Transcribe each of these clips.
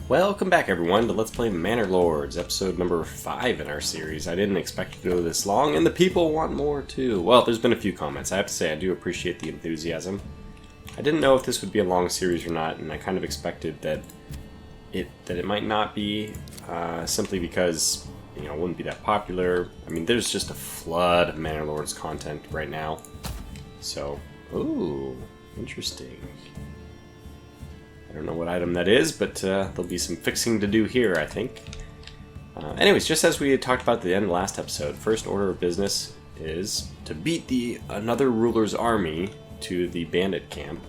Welcome back everyone to Let's Play Manor Lords, episode number 5 in our series. I didn't expect it to go this long, and the people want more too. Well, there's been a few comments. I have to say I do appreciate the enthusiasm. I didn't know if this would be a long series or not, and I kind of expected that it might not be, simply because, you know, it wouldn't be that popular. I mean, there's just a flood of Manor Lords content right now. So, ooh, interesting. I don't know what item that is, but there'll be some fixing to do here, I think. Anyways, just as we had talked about at the end of the last episode, first order of business is to beat another ruler's army to the Bandit camp,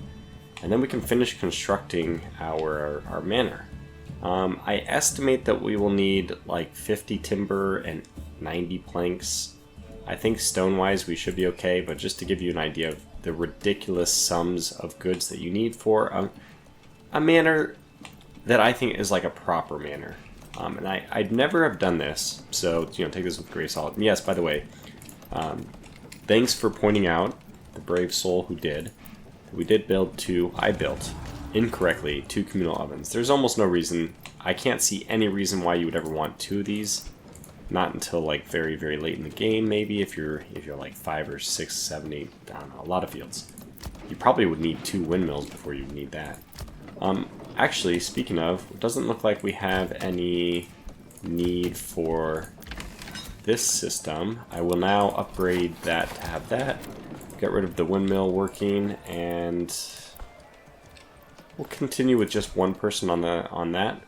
and then we can finish constructing our manor. I estimate that we will need like 50 timber and 90 planks. I think stone-wise we should be okay, but just to give you an idea of the ridiculous sums of goods that you need for a manor that I think is like a proper manor. And I'd never have done this, so, you know, take this with a grain of salt. And yes, by the way, thanks for pointing out, the brave soul who did. We did build I built, incorrectly, 2 communal ovens. There's almost no reason, I can't see any reason why you would ever want 2 of these. Not until like very, very late in the game, maybe, if you're like 5 or 6, 7, 8, I don't know, a lot of fields. You probably would need 2 windmills before you need that. Actually, speaking of, it doesn't look like we have any need for this system. I will now upgrade that to have that. Get rid of the windmill working, and we'll continue with just 1 person on that.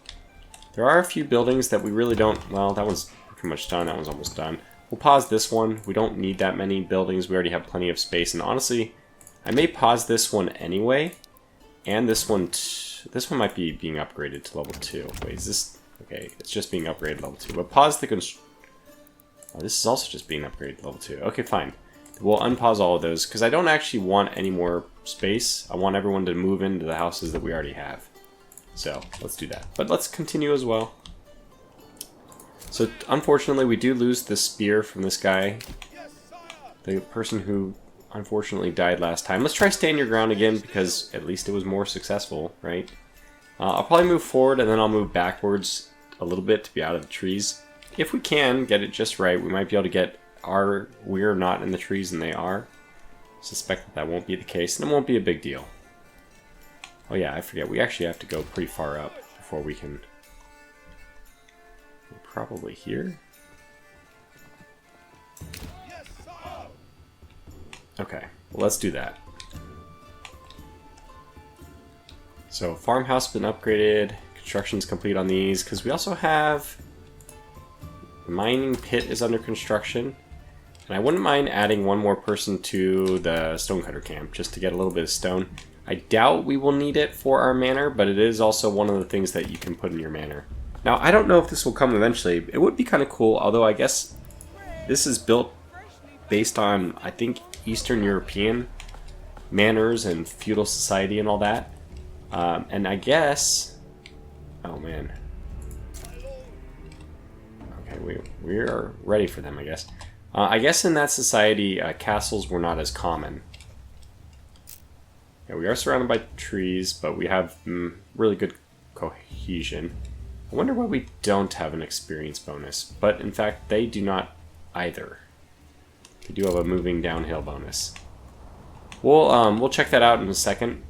There are a few buildings that we really don't, well, that one's pretty much done, that one's almost done. We'll pause this one. We don't need that many buildings, we already have plenty of space, and honestly, I may pause this one anyway. And this one might be being upgraded to level 2. Wait, is this... Okay, it's just being upgraded to level 2. But pause the oh, this is also just being upgraded to level 2. Okay, fine. We'll unpause all of those, because I don't actually want any more space. I want everyone to move into the houses that we already have. So, let's do that. But let's continue as well. So, unfortunately, we do lose the spear from this guy. The person who unfortunately died last time. Let's try stand your ground again, because at least it was more successful, right? I'll probably move forward, and then I'll move backwards a little bit to be out of the trees. If we can get it just right, we might be able to get we're not in the trees and they are. Suspect that won't be the case, and it won't be a big deal. Oh yeah, I forget, we actually have to go pretty far up before we can... We're probably here? Okay, well, let's do that. So, farmhouse been upgraded, construction's complete on these, because we also have... The mining pit is under construction, and I wouldn't mind adding 1 more person to the stonecutter camp, just to get a little bit of stone. I doubt we will need it for our manor, but it is also one of the things that you can put in your manor. Now, I don't know if this will come eventually. It would be kind of cool, although I guess this is built based on, I think, Eastern European manners and feudal society and all that. And I guess... Oh, man. Okay, we are ready for them, I guess. I guess in that society, castles were not as common. Yeah, we are surrounded by trees, but we have really good cohesion. I wonder why we don't have an experience bonus, but in fact, they do not either. We do have a moving downhill bonus. We'll check that out in a second.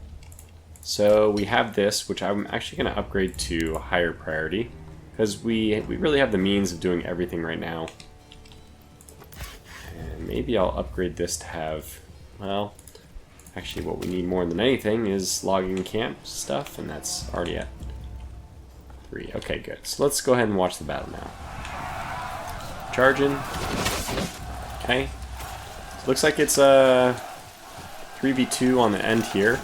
So we have this, which I'm actually going to upgrade to higher priority, because we really have the means of doing everything right now. And maybe I'll upgrade this to have, well, actually what we need more than anything is logging camp stuff, and that's already at 3. Okay, good. So let's go ahead and watch the battle now. Charging. Okay. Looks like it's a 3v2 on the end here.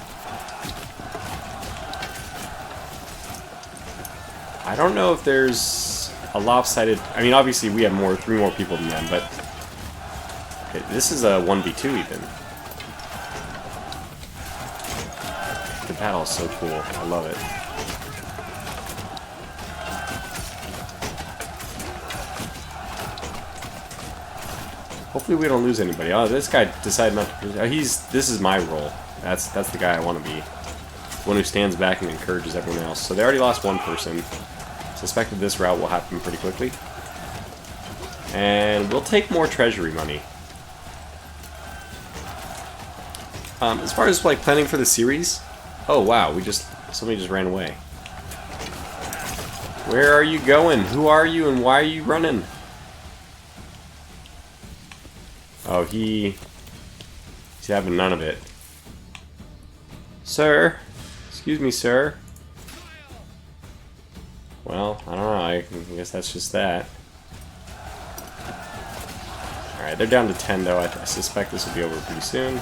I don't know if there's a lopsided... I mean, obviously we have 3 more people than them, but... Okay, this is a 1v2 even. The battle is so cool. I love it. Hopefully we don't lose anybody. Oh, this guy decided not to... This is my role. That's the guy I want to be. one who stands back and encourages everyone else. So they already lost one person. Suspect that this route will happen pretty quickly. And we'll take more treasury money. As far as like planning for the series, oh wow, somebody just ran away. Where are you going? Who are you and why are you running? Oh, he's having none of it. Sir, excuse me, sir. Well, I don't know. I guess that's just that. Alright, they're down to 10 though. I suspect this will be over pretty soon.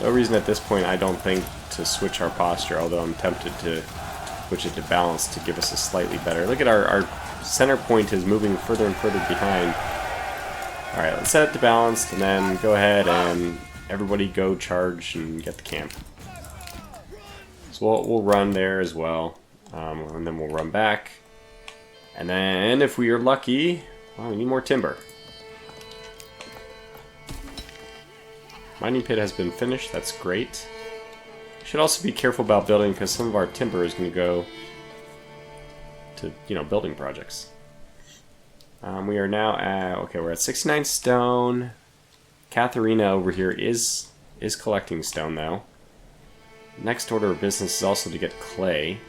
No reason at this point, I don't think, to switch our posture, although I'm tempted to switch it to balance to give us a slightly better. Look at our center point is moving further and further behind. Alright, let's set it to balanced, and then go ahead and everybody go charge and get the camp. So we'll run there as well, and then we'll run back. And then, if we are lucky, well, we need more timber. Mining pit has been finished, that's great. Should also be careful about building because some of our timber is going to go to, building projects. We are now at, okay, we're at 69 stone. Katharina over here is collecting stone though. Next order of business is also to get clay.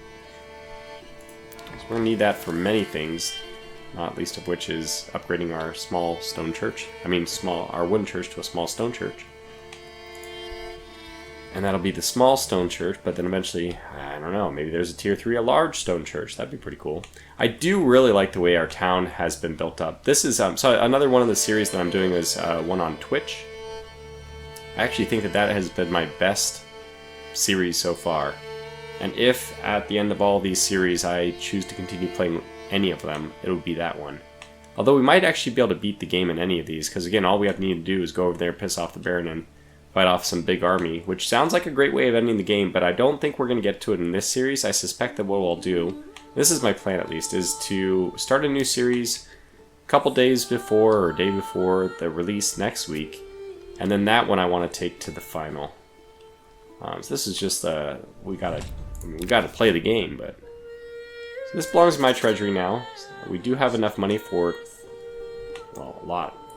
So we're going to need that for many things, not least of which is upgrading our small stone church. Our wooden church to a small stone church. And that'll be the small stone church, but then eventually, I don't know, maybe there's a tier 3, a large stone church. That'd be pretty cool. I do really like the way our town has been built up. This is, so another one of the series that I'm doing is one on Twitch. I actually think that has been my best series so far. And if at the end of all these series I choose to continue playing any of them, it would be that one. Although we might actually be able to beat the game in any of these, because again, all we have to need to do is go over there, piss off the Baron, and fight off some big army, which sounds like a great way of ending the game, but I don't think we're going to get to it in this series. I suspect that what we'll do, this is my plan at least, is to start a new series a couple days before or day before the release next week, and then that one I want to take to the final. So this is just we gotta play the game, but so this belongs to my treasury now. So we do have enough money for, well, a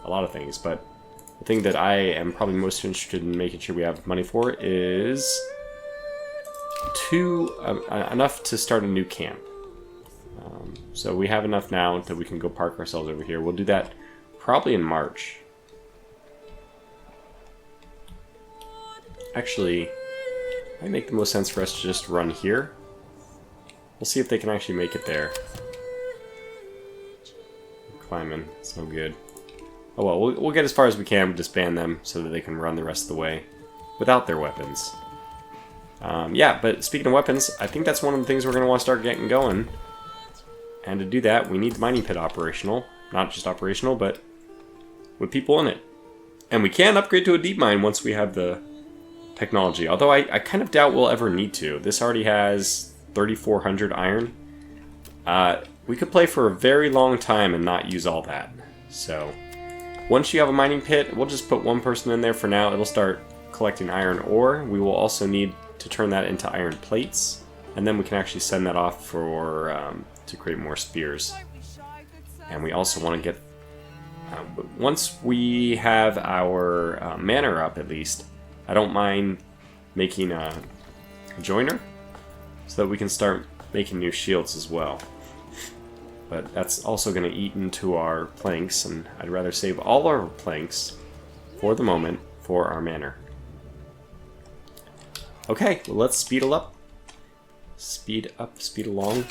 lot of things, but the thing that I am probably most interested in making sure we have money for is enough to start a new camp. So we have enough now that we can go park ourselves over here. We'll do that probably in March. Actually, it might make the most sense for us to just run here. We'll see if they can actually make it there. Climbing, it's no good. Oh well, we'll get as far as we can, disband them so that they can run the rest of the way without their weapons. Yeah, but speaking of weapons, I think that's one of the things we're going to want to start getting going. And to do that, we need the mining pit operational. Not just operational, but with people in it. And we can upgrade to a deep mine once we have the technology. Although I kind of doubt we'll ever need to. This already has 3,400 iron. We could play for a very long time and not use all that. So once you have a mining pit, we'll just put one person in there for now. It'll start collecting iron ore. We will also need to turn that into iron plates, and then we can actually send that off for to create more spears. And we also want to get once we have our manor up, at least, I don't mind making a joiner so that we can start making new shields as well. But that's also going to eat into our planks, and I'd rather save all our planks for the moment for our manor. Okay, well, let's speed up. Speed up, speed along.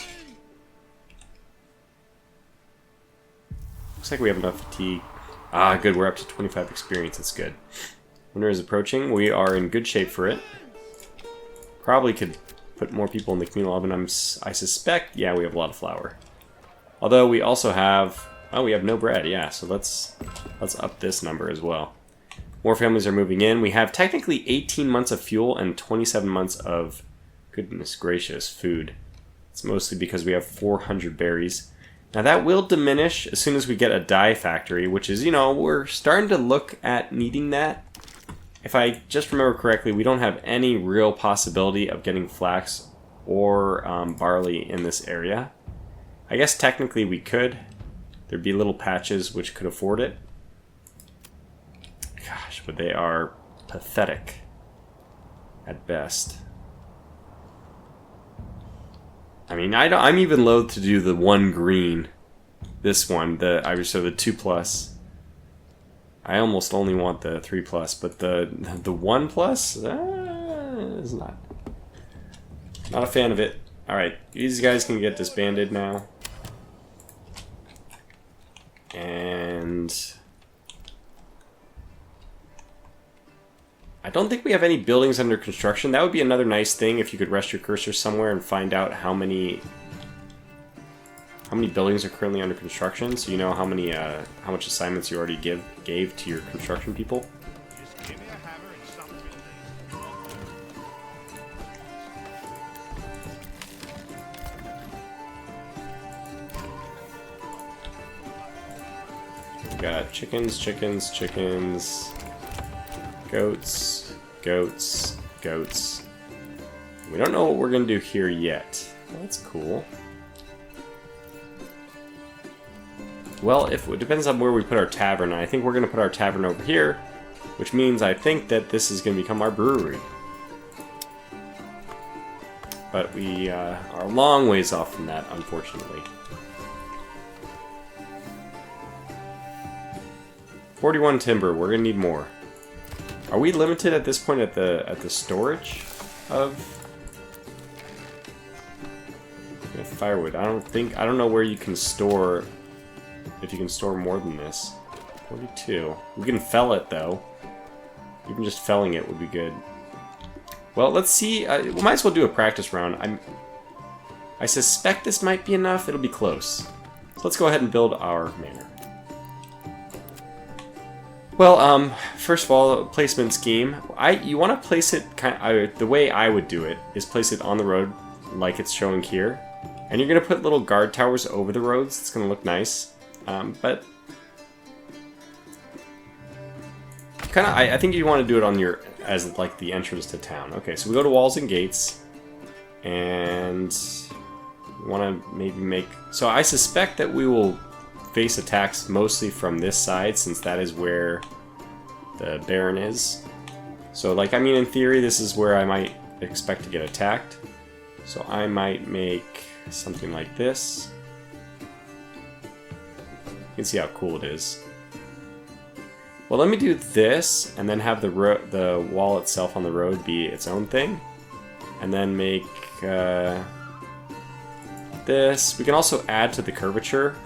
Looks like we have enough fatigue. Ah, good, we're up to 25 experience, that's good. Winter is approaching, we are in good shape for it. Probably could put more people in the communal oven, I suspect, yeah, we have a lot of flour. Although we also have, oh, we have no bread, yeah, so let's up this number as well. More families are moving in. We have technically 18 months of fuel and 27 months of, goodness gracious, food. It's mostly because we have 400 berries. Now that will diminish as soon as we get a dye factory, which is, we're starting to look at needing that. if I just remember correctly, we don't have any real possibility of getting flax or barley in this area. I guess technically we could. There'd be little patches which could afford it. Gosh, but they are pathetic at best. I mean, I'm even loath to do the 1 green. This one, so the 2+. I almost only want the 3+, but the 1+ is not a fan of it. All right, these guys can get disbanded now, and I don't think we have any buildings under construction. That would be another nice thing if you could rest your cursor somewhere and find out how many buildings are currently under construction, so you know how much assignments you already gave to your construction people. We got chickens, chickens, chickens, goats, goats, goats. We don't know what we're gonna do here yet. Well, that's cool. Well, it depends on where we put our tavern, and I think we're going to put our tavern over here, which means I think that this is going to become our brewery. But we are a long ways off from that, unfortunately. 41 timber, we're going to need more. Are we limited at this point at the storage of firewood? I don't know where you can store. If you can store more than this. 42. We can fell it, though. Even just felling it would be good. Well, let's see. We might as well do a practice round. I suspect this might be enough. It'll be close. So let's go ahead and build our manor. Well, first of all, placement scheme. You want to place it the way I would do it is place it on the road like it's showing here. And you're going to put little guard towers over the roads. It's going to look nice. But I think you want to do it on as like the entrance to town. Okay, so we go to walls and gates, and we want to maybe make. So I suspect that we will face attacks mostly from this side, since that is where the Baron is. So, like, I mean, in theory, this is where I might expect to get attacked. So I might make something like this. You can see how cool it is. Well, let me do this, and then have the wall itself on the road be its own thing. And then make this. We can also add to the curvature.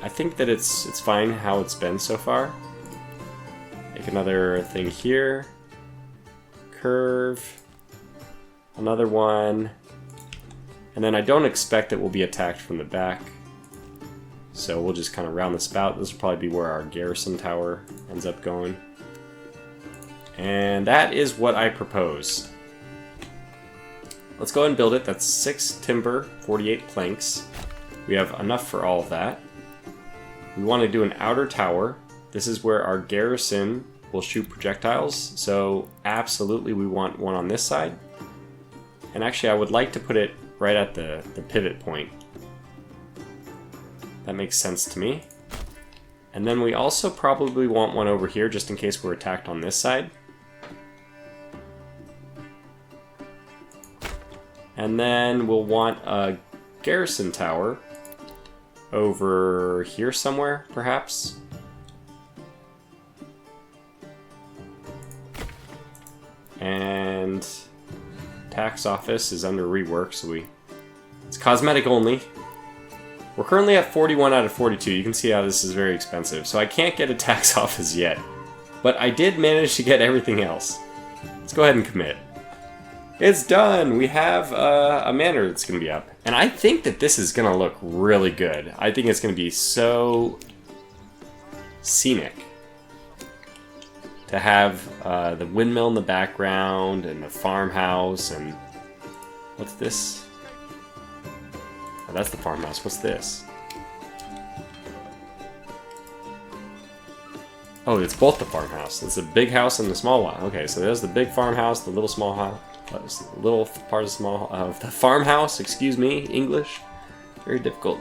I think that it's fine how it's been so far. Make another thing here. Curve. Another one. And then I don't expect that we'll be attacked from the back. So we'll just kind of round the spout. This will probably be where our garrison tower ends up going. And that is what I propose. Let's go ahead and build it. That's 6 timber, 48 planks. We have enough for all of that. We want to do an outer tower. This is where our garrison will shoot projectiles. So absolutely we want one on this side. And actually I would like to put it right at the pivot point. That makes sense to me. And then we also probably want one over here just in case we're attacked on this side. And then we'll want a garrison tower over here somewhere, perhaps. And tax office is under rework, so it's cosmetic only. We're currently at 41 out of 42. You can see how this is very expensive. So I can't get a tax office yet. But I did manage to get everything else. Let's go ahead and commit. It's done! We have a manor that's going to be up. And I think that this is going to look really good. I think it's going to be so scenic. To have the windmill in the background and the farmhouse and... What's this? Oh, that's the farmhouse. What's this? Oh, it's both the farmhouse. It's a big house and the small one. Okay, so there's the big farmhouse, the little small house, the little part of the farmhouse. Excuse me, English, very difficult.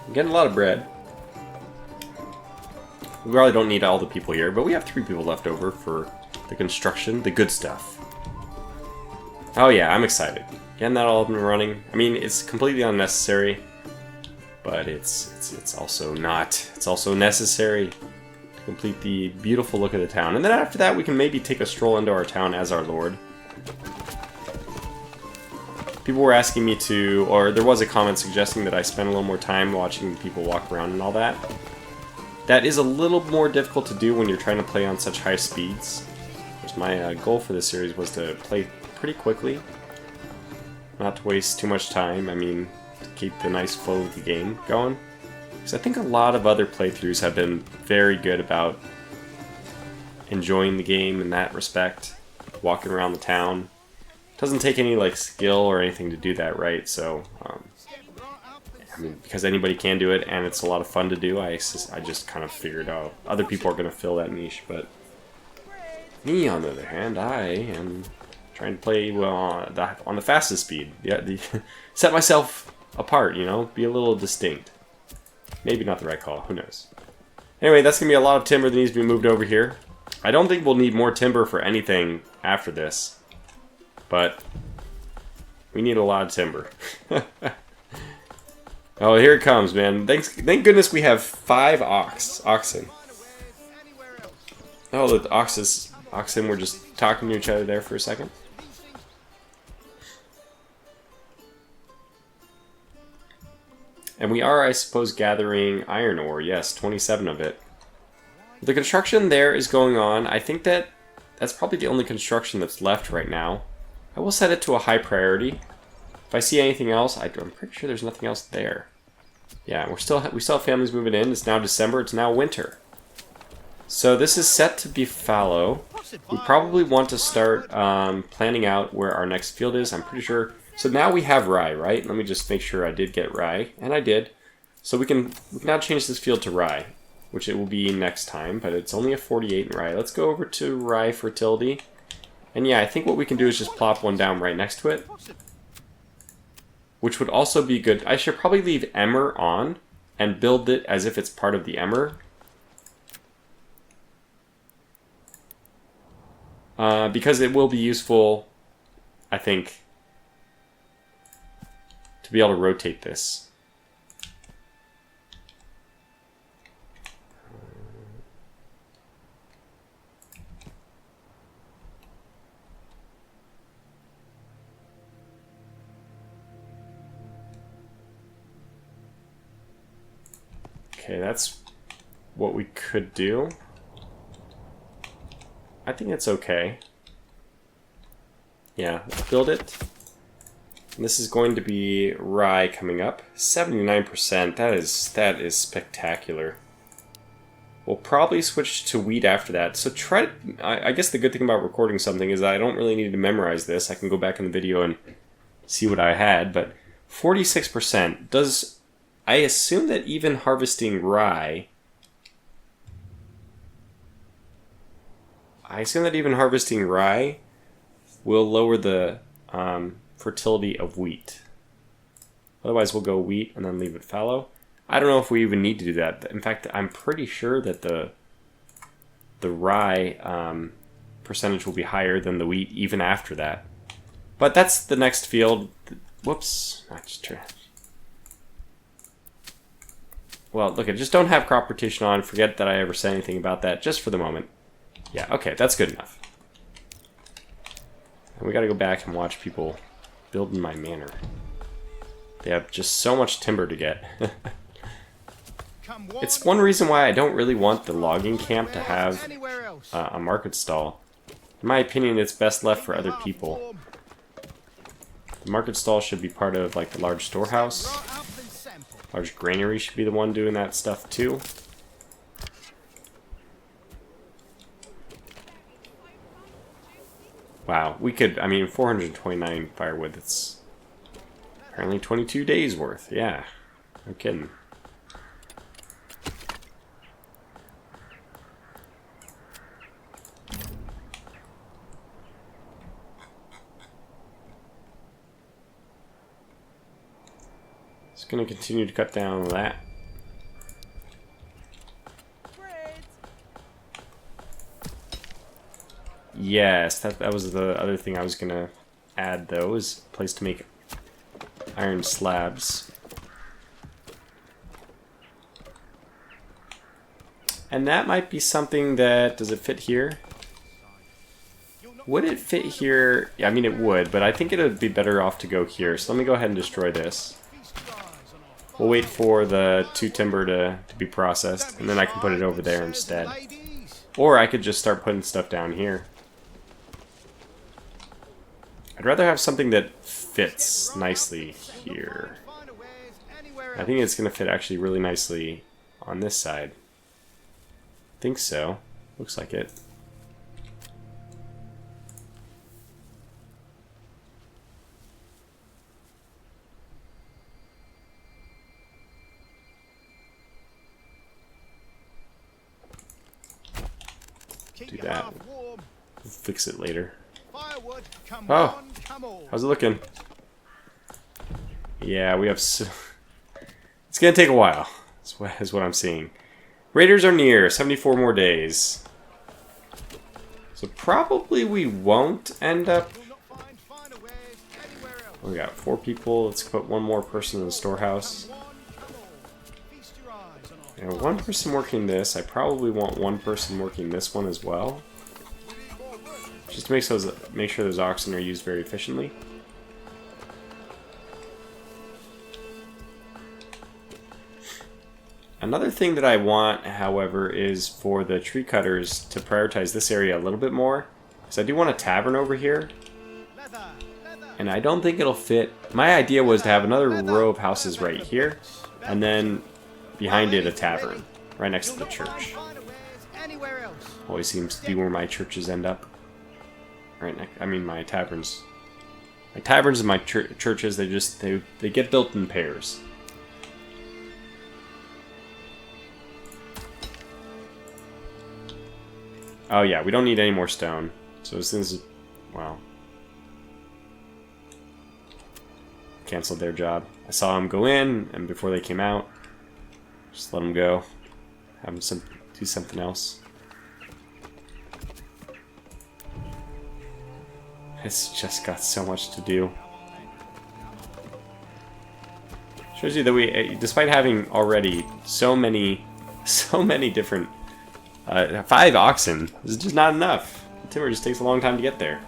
I'm getting a lot of bread. We probably don't need all the people here, but we have 3 people left over for the construction, the good stuff. Oh yeah, I'm excited. Getting that all up and running. I mean, it's completely unnecessary, but it's also not. It's also necessary to complete the beautiful look of the town. And then after that, we can maybe take a stroll into our town as our lord. People were asking me to, or there was a comment suggesting that I spend a little more time watching people walk around and all that. That is a little more difficult to do when you're trying to play on such high speeds. Of course, my goal for this series was to play pretty quickly, not to waste too much time. I mean, to keep the nice flow of the game going. Because I think a lot of other playthroughs have been very good about enjoying the game in that respect, walking around the town. Doesn't take any like skill or anything to do that, right? So, I mean, because anybody can do it, and it's a lot of fun to do. I just kind of figured out other people are going to fill that niche, but me, on the other hand, I am trying to play well on the fastest speed. Yeah, set myself apart, you know, be a little distinct. Maybe not the right call. Who knows? Anyway, that's gonna be a lot of timber that needs to be moved over here. I don't think we'll need more timber for anything after this. But we need a lot of timber. Oh, here it comes, man. Thank goodness we have 5 oxen. Oh, the oxen were just talking to each other there for a second. And we are, I suppose, gathering iron ore. Yes, 27 of it. The construction there is going on. I think that's probably the only construction that's left right now. I will set it to a high priority. If I see anything else, I'm pretty sure there's nothing else there. Yeah, we still have families moving in. It's now December. It's now winter. So this is set to be fallow. We probably want to start planning out where our next field is. I'm pretty sure. So now we have rye, right? Let me just make sure I did get rye, and I did. So we can now change this field to rye, which it will be next time. But it's only a 48 in rye. Let's go over to rye fertility. And yeah, I think what we can do is just plop one down right next to it, which would also be good. I should probably leave emmer on and build it as if it's part of the emmer. Because it will be useful, I think, to be able to rotate this. Okay, that's what we could do. I think it's okay. Yeah, let's build it. And this is going to be rye coming up. 79%. That is spectacular. We'll probably switch to wheat after that. So I guess the good thing about recording something is that I don't really need to memorize this. I can go back in the video and see what I had. But 46% does. I assume that even harvesting rye. Will lower the fertility of wheat. Otherwise, we'll go wheat and then leave it fallow. I don't know if we even need to do that. In fact, I'm pretty sure that the rye percentage will be higher than the wheat even after that. But that's the next field. Whoops. Well, look, just don't have crop rotation on. Forget that I ever said anything about that, just for the moment. Yeah, okay, that's good enough. And we gotta go back and watch people building my manor. They have just so much timber to get. It's one reason why I don't really want the logging camp to have a market stall. In my opinion, it's best left for other people. The market stall should be part of like the large storehouse. Large granary should be the one doing that stuff too. Wow, we could, I mean, 429 firewood, that's apparently 22 days worth. Yeah, no kidding. Just gonna continue to cut down on that. Yes, that was the other thing I was gonna add though, is a place to make iron slabs. And that might be something that, does it fit here? Would it fit here? Yeah, I mean it would, but I think it would be better off to go here. So let me go ahead and destroy this. We'll wait for the 2 timber to be processed, and then I can put it over there instead. Or I could just start putting stuff down here. I'd rather have something that fits nicely here. I think it's going to fit actually really nicely on this side. I think so. Looks like it. Do that. We'll fix it later. Oh, how's it looking? Yeah, we have it's gonna take a while, is what I'm seeing. Raiders are near, 74 more days. So probably we won't end up... We got 4 people, let's put 1 more person in the storehouse. Yeah, 1 person working this, I probably want 1 person working this one as well. Just to make sure those oxen are used very efficiently. Another thing that I want, however, is for the tree cutters to prioritize this area a little bit more. Because I do want a tavern over here. And I don't think it'll fit. My idea was to have another row of houses right here. And then behind it a tavern. Right next to the church. Always seems to be where my churches end up. Right next, I mean my taverns. My taverns and my churches, they get built in pairs. Oh yeah, we don't need any more stone. So as soon as, wow. Canceled their job. I saw them go in, and before they came out, just let them go. Have them do something else. It's just got so much to do. Shows you that we, despite having already so many different, 5 oxen, this is just not enough. The timber just takes a long time to get there.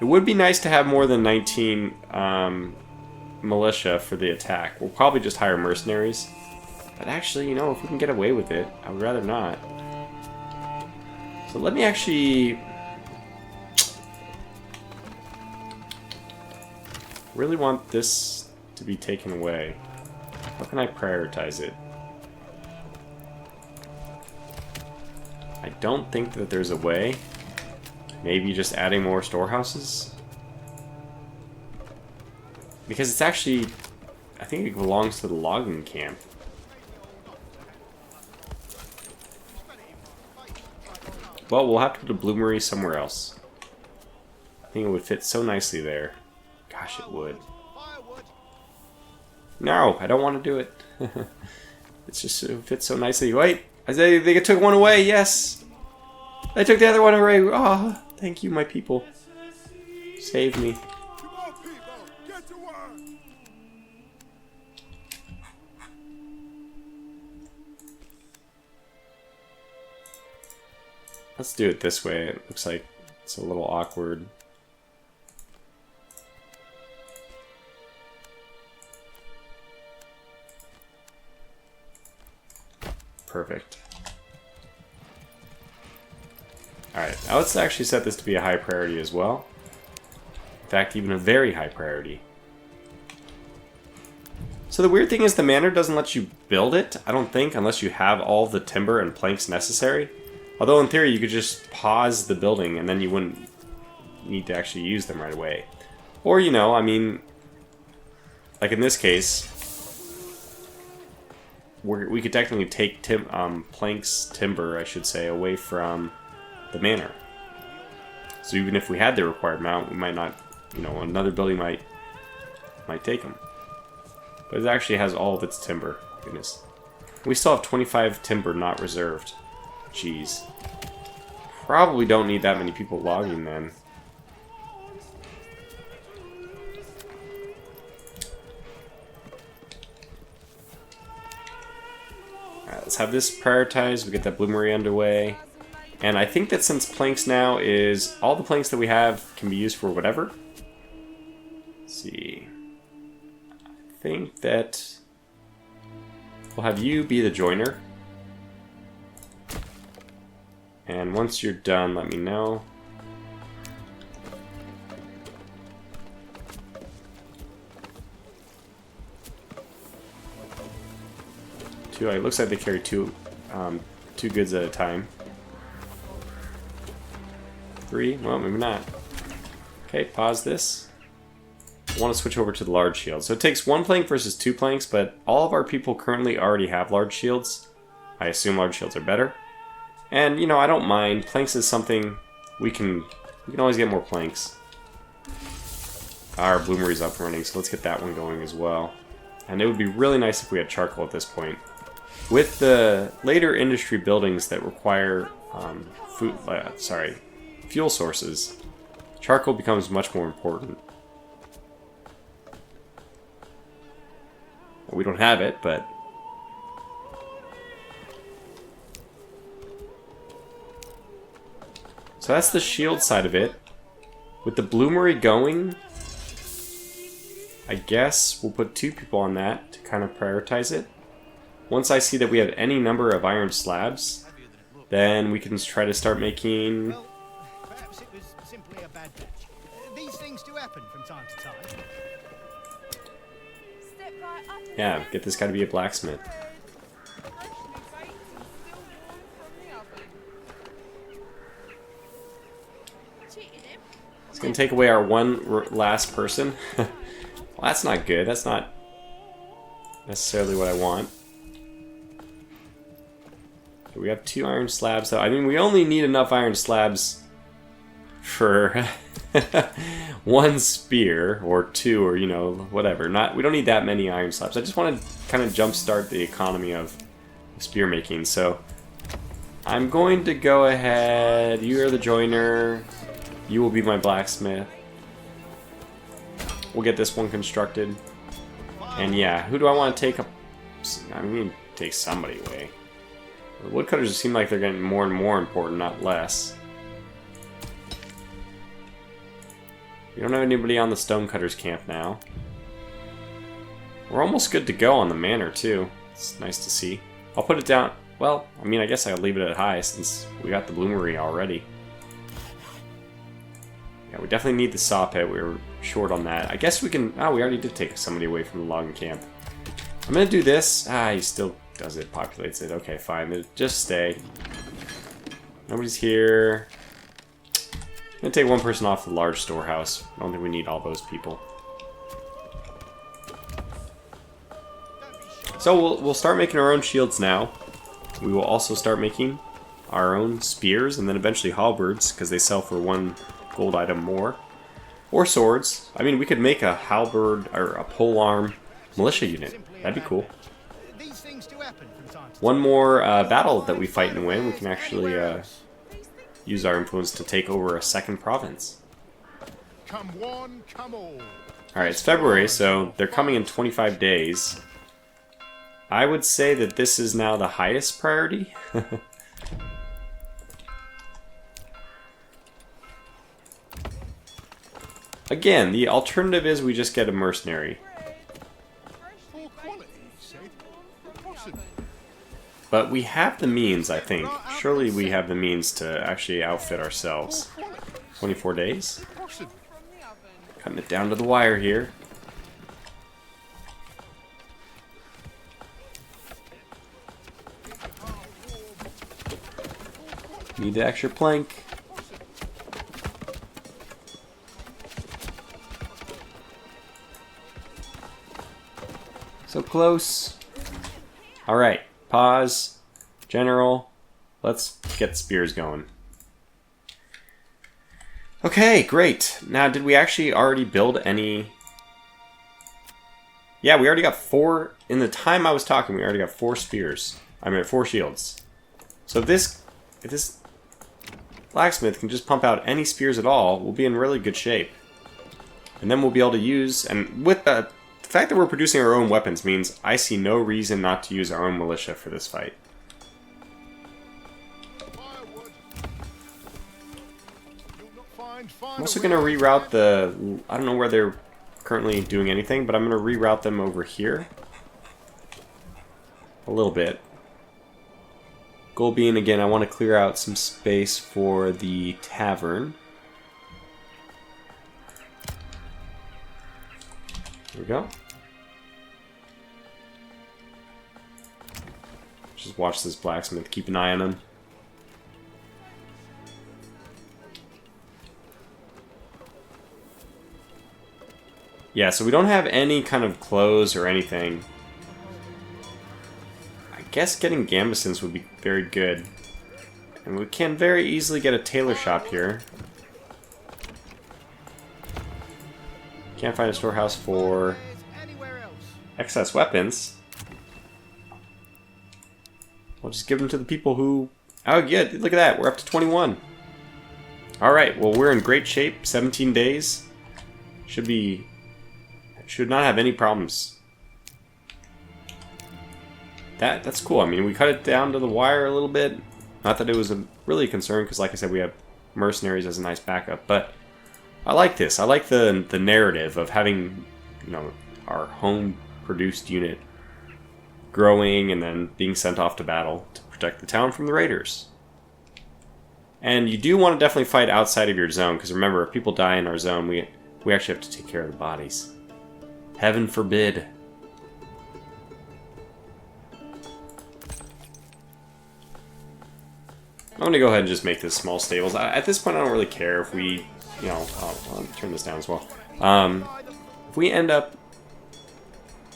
It would be nice to have more than 19 militia for the attack. We'll probably just hire mercenaries. But actually, you know, if we can get away with it, I would rather not. So let me actually... really want this to be taken away. How can I prioritize it? I don't think that there's a way. Maybe just adding more storehouses? Because it's actually... I think it belongs to the logging camp. Well, we'll have to put a bloomery somewhere else. I think it would fit so nicely there. Gosh, it would. No, I don't want to do it. It's just, it fits so nicely. Wait, they took one away, yes! They took the other one away. Oh, thank you, my people. Save me. Let's do it this way. It looks like it's a little awkward. Perfect. Alright, now let's actually set this to be a high priority as well. In fact, even a very high priority. So the weird thing is the manor doesn't let you build it, I don't think, unless you have all the timber and planks necessary. Although in theory you could just pause the building and then you wouldn't need to actually use them right away. Or, you know, I mean, like in this case, we could technically take timber, I should say, away from the manor. So even if we had the required amount, we might not, you know, another building might take them. But it actually has all of its timber. Goodness. We still have 25 timber not reserved. Jeez. Probably don't need that many people logging then. Alright, let's have this prioritized. We get that bloomery underway. And I think that since planks now is... all the planks that we have can be used for whatever. Let's see. I think that... we'll have you be the joiner. And once you're done, let me know. It looks like they carry two goods at a time. 3? Well, maybe not. Okay, pause this. I want to switch over to the large shield. So it takes 1 plank versus 2 planks, but all of our people currently already have large shields. I assume large shields are better. And, you know, I don't mind. Planks is something we can always get more planks. Our bloomery's up running, so let's get that one going as well. And it would be really nice if we had charcoal at this point. With the later industry buildings that require fuel sources, charcoal becomes much more important. Well, we don't have it, but... so that's the shield side of it. With the bloomery going, I guess we'll put 2 people on that to kind of prioritize it. Once I see that we have any number of iron slabs, then we can try to start making... well, perhaps it was simply a bad batch. These things do happen from time to time. yeah, get this guy to be a blacksmith. It's going to take away our one last person. Well, that's not good. That's not necessarily what I want. So we have 2 iron slabs, though. I mean, we only need enough iron slabs for 1 spear, or 2, or, you know, whatever. We don't need that many iron slabs. I just want to kind of jumpstart the economy of spear making. So I'm going to go ahead. You are the joiner. You will be my blacksmith. We'll get this one constructed. And yeah, who do I want to take up? I mean, take somebody away. The woodcutters seem like they're getting more and more important, not less. We don't have anybody on the stonecutters camp now. We're almost good to go on the manor, too. It's nice to see. I'll put it down. Well, I mean, I guess I'll leave it at high since we got the bloomery already. Yeah, we definitely need the saw pit. We were short on that. I guess we can... oh, we already did take somebody away from the logging camp. I'm gonna do this. Ah, he still does it, populates it. Okay, fine. Just stay. Nobody's here. I'm gonna take 1 person off the large storehouse. I don't think we need all those people. So we'll start making our own shields now. We will also start making our own spears and then eventually halberds because they sell for 1 gold item more. Or swords. I mean, we could make a halberd or a polearm militia unit. That'd be cool. 1 more battle that we fight and win, we can actually use our influence to take over a 2nd province. Come one, come all. Alright, it's February, so they're coming in 25 days. I would say that this is now the highest priority. Again, the alternative is we just get a mercenary. But we have the means, I think. Surely we have the means to actually outfit ourselves. 24 days? Cutting it down to the wire here. Need the extra plank. So close. Alright, pause. General. Let's get spears going. Okay, great. Now, did we actually already build any... Yeah, we already got 4... In the time I was talking, we already got 4 spears. I mean, 4 shields. So if this blacksmith can just pump out any spears at all, we'll be in really good shape. And then we'll be able to use... And with the fact that we're producing our own weapons means I see no reason not to use our own militia for this fight. I'm also going to reroute the... I don't know where they're currently doing anything, but I'm going to reroute them over here. A little bit. Goal being, again, I want to clear out some space for the tavern. There we go. Just watch this blacksmith. Keep an eye on him. Yeah, so we don't have any kind of clothes or anything. I guess getting gambesons would be very good. And we can very easily get a tailor shop here. Can't find a storehouse for excess weapons. We'll just give them to the people who... Oh, yeah, look at that. We're up to 21. Alright, well, we're in great shape. 17 days. Should not have any problems. That's cool. I mean, we cut it down to the wire a little bit. Not that it was really a concern, because like I said, we have mercenaries as a nice backup. But I like this. I like the narrative of having, you know, our home-produced unit growing and then being sent off to battle to protect the town from the raiders. And you do want to definitely fight outside of your zone, because remember, if people die in our zone, we actually have to take care of the bodies. Heaven forbid. I'm going to go ahead and just make this small stables. At this point, I don't really care if we, you know, I'll turn this down as well. If we end up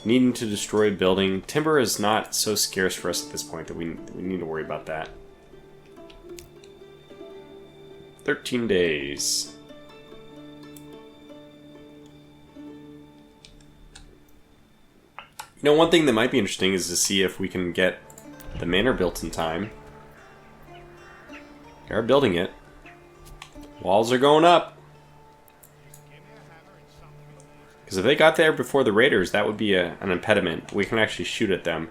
needing to destroy a building, timber is not so scarce for us at this point that we need to worry about that. 13 days. You know, one thing that might be interesting is to see if we can get the manor built in time. We are building it. Walls are going up. Because if they got there before the raiders, that would be an impediment. We can actually shoot at them.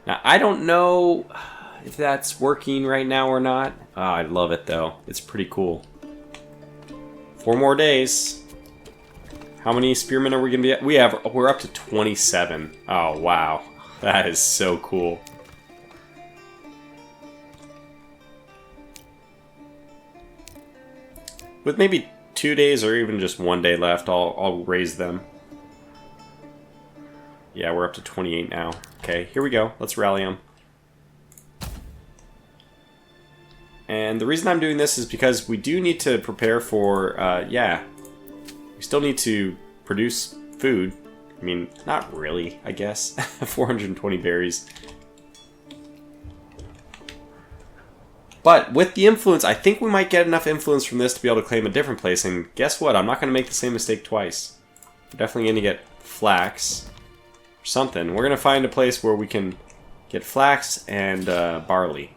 Now, I don't know if that's working right now or not. I love it, though. It's pretty cool. 4 more days. How many spearmen are we going to be at? We're up to 27. Oh, wow. That is so cool. With maybe 2 days or even just 1 day left, I'll raise them. Yeah, we're up to 28 now. Okay, here we go. Let's rally them. And the reason I'm doing this is because we do need to prepare for, yeah. We still need to produce food. I mean, not really, I guess. 420 berries. But with the influence, I think we might get enough influence from this to be able to claim a different place. And guess what? I'm not going to make the same mistake twice. We're definitely going to get flax or something. We're going to find a place where we can get flax and barley.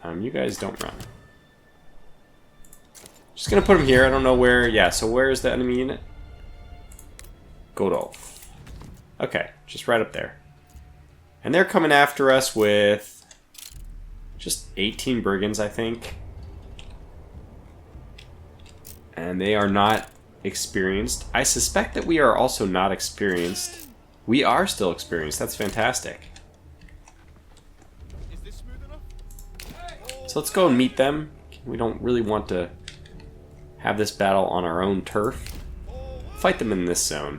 You guys don't run. Just gonna put them here. I don't know where. Yeah, so where is the enemy unit? Godolph. Okay, just right up there. And they're coming after us with just 18 brigands, I think. And they are not experienced. I suspect that we are also not experienced. We are still experienced. That's fantastic. So let's go and meet them. We don't really want to have this battle on our own turf. Fight them in this zone.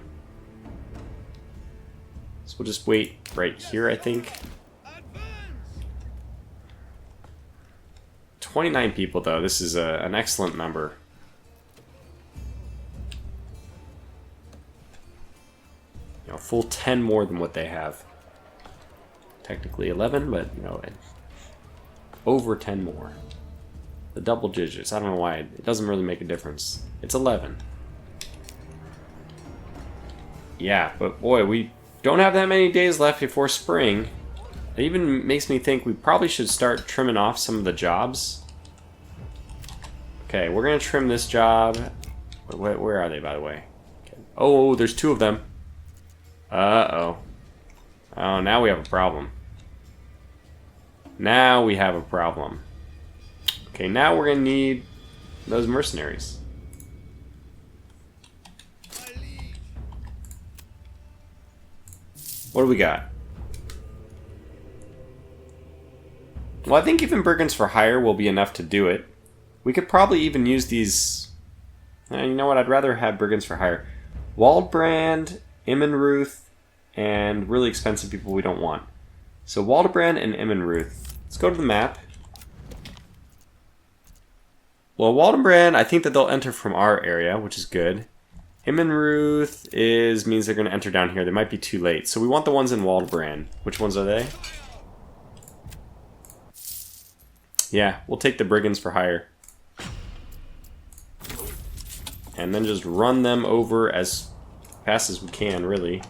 So we'll just wait right here, I think. 29 people, though. This is an excellent number. You know, full 10 more than what they have. Technically 11, but, you know, over 10 more. The double digits. I don't know why. It doesn't really make a difference. It's 11. Yeah, but boy, we don't have that many days left before spring. It even makes me think we probably should start trimming off some of the jobs. Okay, we're going to trim this job. Where are they, by the way? Okay. Oh, there's 2 of them. Uh-oh. Oh, now we have a problem. Now we have a problem. Okay, now we're going to need those mercenaries. What do we got? Well, I think even brigands for hire will be enough to do it. We could probably even use these... you know what? I'd rather have brigands for hire. Waldbrand, Immenruth, and really expensive people we don't want. So Waldebrand and Immenruth. Let's go to the map. Well, Waldebrand, I think that they'll enter from our area, which is good. Immenruth means they're going to enter down here. They might be too late. So we want the ones in Waldebrand. Which ones are they? Yeah, we'll take the brigands for hire. And then just run them over as fast as we can, really.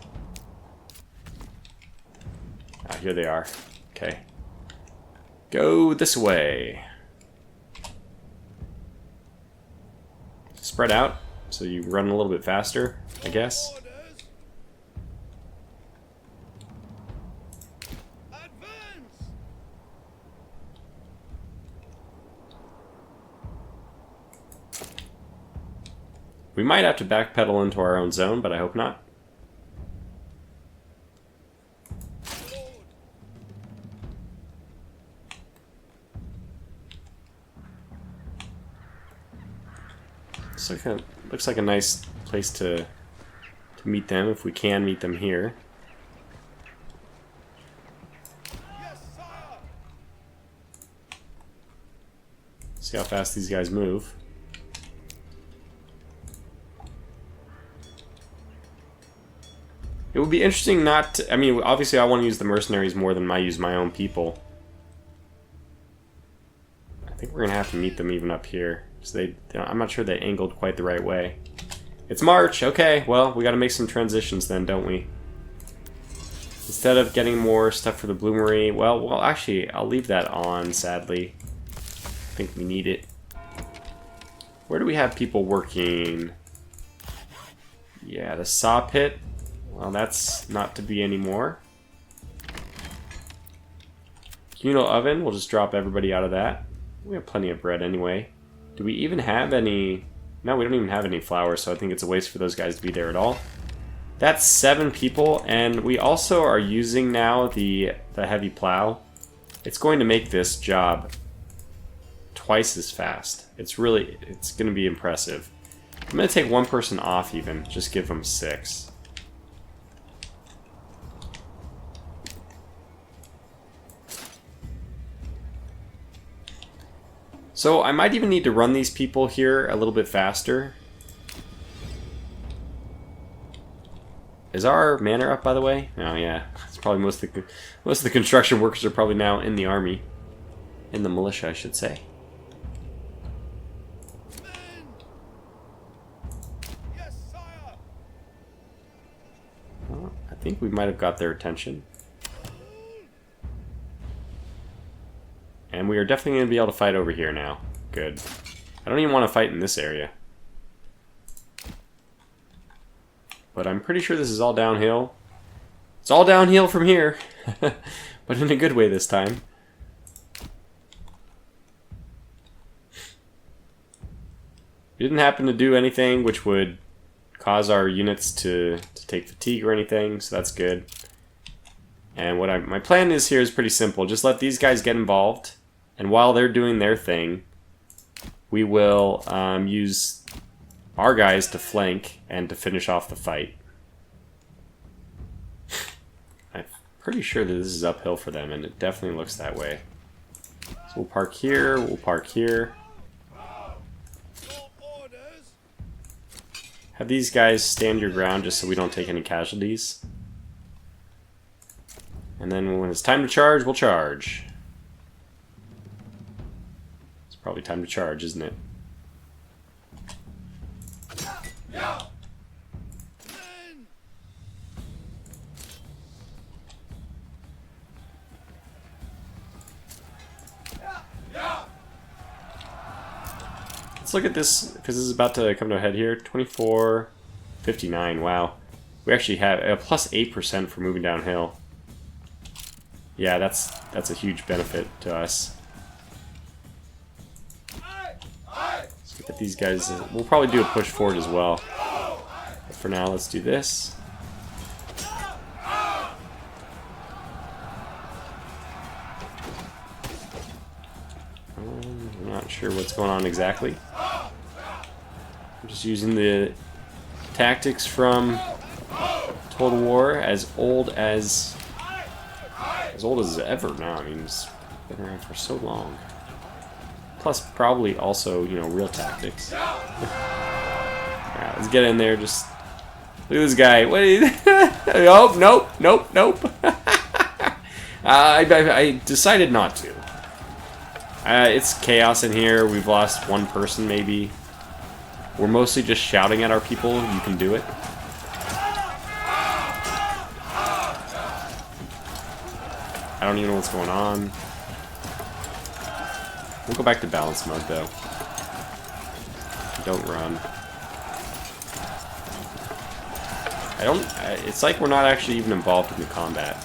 Ah, here they are. Okay. Go this way. Spread out, so you run a little bit faster, I guess. We might have to backpedal into our own zone, but I hope not. Looks like a nice place to meet them, if we can meet them here. See how fast these guys move. It would be interesting not to... I mean, obviously I want to use the mercenaries more than I use my own people. I think we're going to have to meet them even up here. So I'm not sure they angled quite the right way. It's March! Okay, well, we got to make some transitions then, don't we? Instead of getting more stuff for the bloomery... Well, actually, I'll leave that on, sadly. I think we need it. Where do we have people working? Yeah, the saw pit. Well, that's not to be anymore. Communal oven, we'll just drop everybody out of that. We have plenty of bread anyway. Do we even have any... No, we don't even have any flour, so I think it's a waste for those guys to be there at all. That's 7 people, and we also are using now the heavy plow. It's going to make this job twice as fast. It's going to be impressive. I'm going to take one person off even, just give them 6. So I might even need to run these people here a little bit faster. Is our manor up, by the way? Oh yeah, it's probably most of the construction workers are probably now in the army, in the militia, I should say. Yes, sire. Well, I think we might have got their attention. And we are definitely going to be able to fight over here now. Good. I don't even want to fight in this area. But I'm pretty sure this is all downhill. It's all downhill from here. But in a good way this time. We didn't happen to do anything which would cause our units to take fatigue or anything, so that's good. And what my plan is here is pretty simple. Just let these guys get involved. And while they're doing their thing, we will use our guys to flank and to finish off the fight. I'm pretty sure that this is uphill for them, and it definitely looks that way. So We'll park here. We'll park here. Have these guys stand your ground just so we don't take any casualties. And then when it's time to charge, we'll charge. It's probably time to charge, isn't it? Let's look at this, because this is about to come to a head here. 24.59, wow. We actually have a plus 8% for moving downhill. Yeah, that's a huge benefit to us. Let's look at these guys. We'll probably do a push forward as well. But for now, let's do this. I'm not sure what's going on exactly. I'm just using the tactics from Total War, as old as ever now. I mean, it's been around for so long. Plus, probably also, you know, real tactics. Alright, let's get in there. Just look at this guy. What? Oh, nope, nope, nope. I decided not to. It's chaos in here. We've lost one person, maybe. We're mostly just shouting at our people, you can do it. I don't even know what's going on. We'll go back to balance mode, though. Don't run. It's like we're not actually even involved in the combat.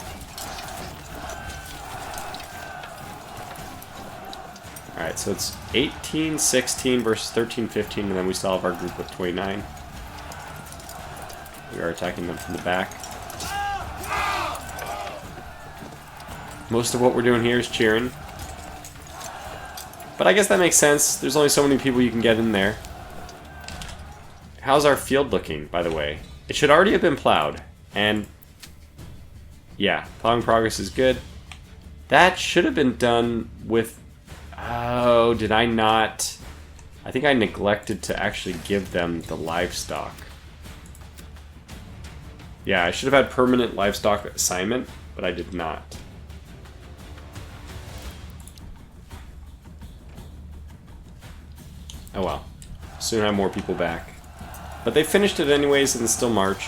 Alright, so it's 18-16 versus 13-15, and then we still have our group with 29. We are attacking them from the back. Most of what we're doing here is cheering. But I guess that makes sense. There's only so many people you can get in there. How's our field looking, by the way? It should already have been plowed. And yeah, plowing progress is good. That should have been done with... Oh, did I not? I think I neglected to actually give them the livestock. Yeah, I should have had permanent livestock assignment, but I did not. Oh well. Soon have more people back. But they finished it anyways and still march.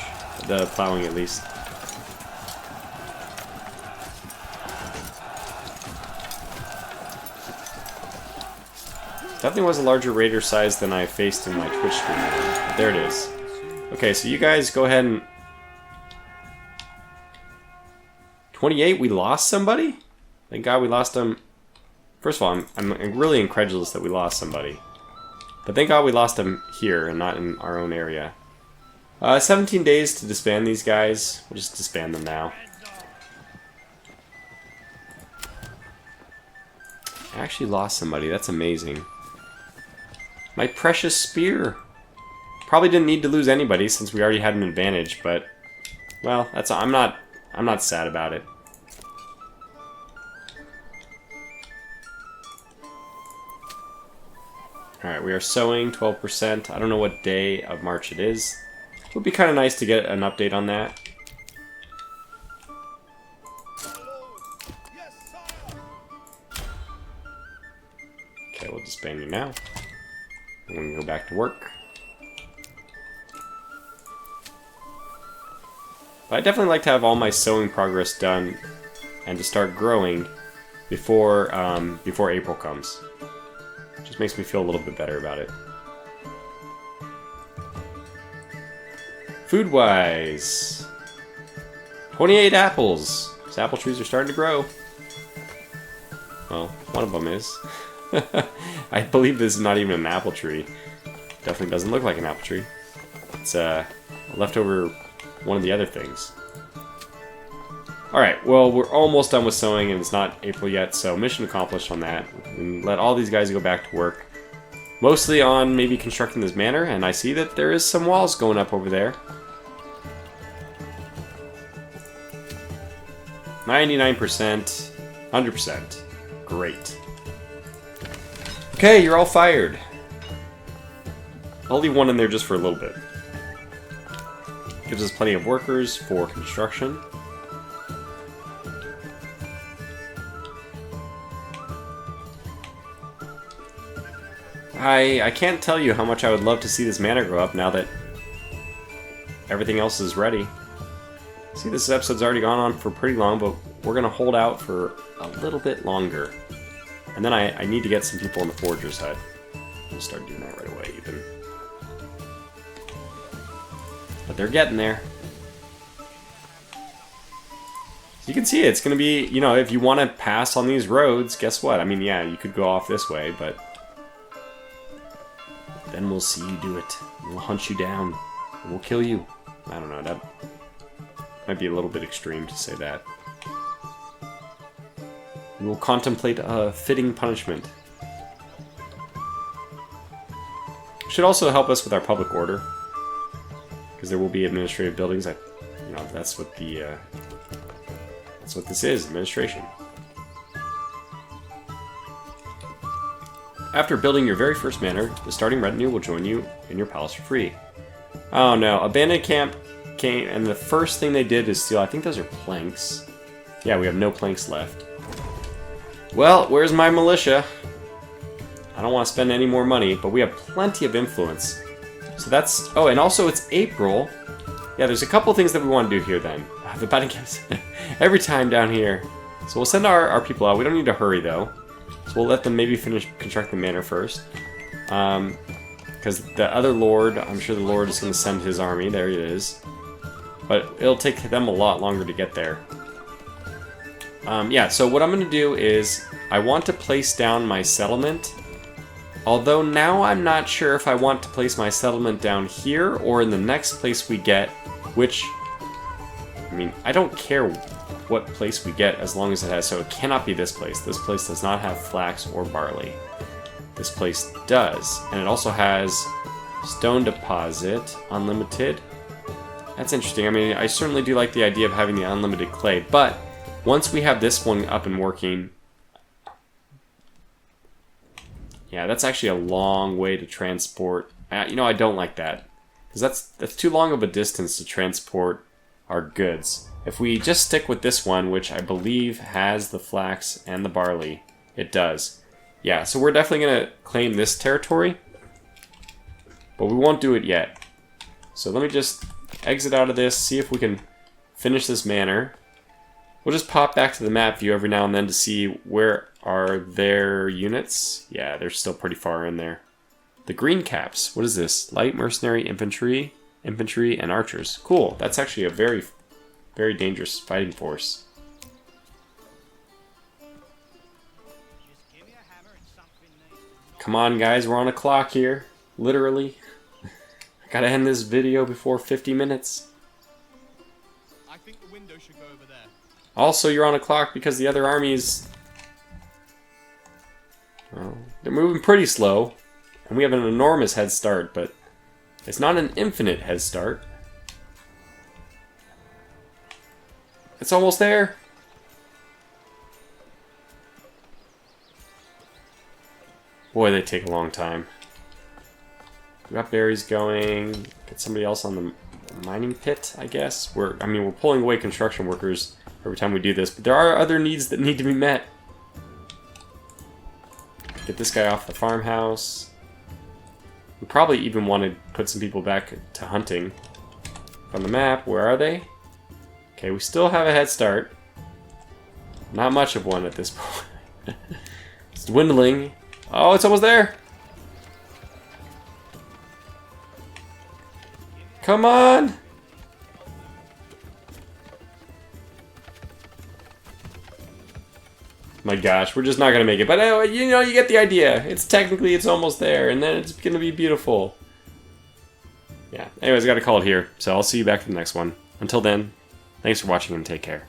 The plowing at least. Definitely was a larger raider size than I faced in my Twitch stream. There it is. Okay, so you guys go ahead and... 28? We lost somebody? Thank God we lost them. First of all, I'm really incredulous that we lost somebody. But thank God we lost them here and not in our own area. 17 days to disband these guys. We'll just disband them now. I actually lost somebody. That's amazing. My precious spear. Probably didn't need to lose anybody since we already had an advantage, but well, I'm not sad about it. Alright, we are sowing 12%. I don't know what day of March it is. It would be kind of nice to get an update on that. Okay, we'll disband you now. I'm going to go back to work. But I'd definitely like to have all my sowing progress done and to start growing before April comes. Just makes me feel a little bit better about it. Food-wise, 28 apples. These apple trees are starting to grow. Well, one of them is. I believe this is not even an apple tree. Definitely doesn't look like an apple tree. It's leftover one of the other things. Alright, well, we're almost done with sowing and it's not April yet, so mission accomplished on that. And let all these guys go back to work. Mostly on maybe constructing this manor, and I see that there is some walls going up over there. 99%, 100%. Great. Okay, you're all fired. I'll leave one in there just for a little bit. Gives us plenty of workers for construction. I can't tell you how much I would love to see this manor grow up now that everything else is ready. See, this episode's already gone on for pretty long, but we're going to hold out for a little bit longer. And then I need to get some people on the Forger's Hut. I'll start doing that right away, even. But they're getting there. So you can see it's going to be, you know, if you want to pass on these roads, guess what? I mean, yeah, you could go off this way, but then we'll see you do it. We'll hunt you down. We'll kill you. I don't know, that might be a little bit extreme to say that. We will contemplate a fitting punishment. Should also help us with our public order, because there will be administrative buildings. You know, that's what this is, administration. After building your very first manor, the starting retinue will join you in your palace for free. Oh no, a bandit camp came, and the first thing they did is steal, I think those are planks. Yeah, we have no planks left. Well, where's my militia? I don't want to spend any more money, but we have plenty of influence. So that's... Oh, and also it's April. Yeah, there's a couple things that we want to do here then. The batting camps every time down here. So we'll send our people out. We don't need to hurry though. So we'll let them maybe finish construct the manor first. Because the other lord, I'm sure the lord is going to send his army. There it is. But it'll take them a lot longer to get there. Yeah, so what I'm going to do is I want to place down my settlement. Although now I'm not sure if I want to place my settlement down here or in the next place we get, which, I mean, I don't care what place we get as long as it has, so it cannot be this place. This place does not have flax or barley. This place does, and it also has stone deposit, unlimited. That's interesting. I mean, I certainly do like the idea of having the unlimited clay, but once we have this one up and working, yeah, that's actually a long way to transport. You know, I don't like that, because that's too long of a distance to transport our goods. If we just stick with this one, which I believe has the flax and the barley, it does. Yeah, so we're definitely going to claim this territory, but we won't do it yet. So let me just exit out of this, see if we can finish this manor. We'll just pop back to the map view every now and then to see where are their units. Yeah, they're still pretty far in there. The green caps, what is this? Light mercenary infantry, and archers. Cool, that's actually a very, very dangerous fighting force. Come on guys, we're on a clock here. Literally. I gotta end this video before 50 minutes. I think the window should go over there. Also, you're on a clock because the other armies... Well, they're moving pretty slow. And we have an enormous head start, but it's not an infinite head start. It's almost there. Boy, they take a long time. We got berries going. Get somebody else on the mining pit, I guess. We're pulling away construction workers every time we do this, but there are other needs that need to be met. Get this guy off the farmhouse. We probably even want to put some people back to hunting. On the map, where are they? Okay, we still have a head start. Not much of one at this point. It's dwindling. Oh, it's almost there! Come on! My gosh, we're just not gonna make it. But you know, you get the idea. It's almost there, and then it's gonna be beautiful. Yeah. Anyways, I gotta call it here. So I'll see you back for the next one. Until then, thanks for watching and take care.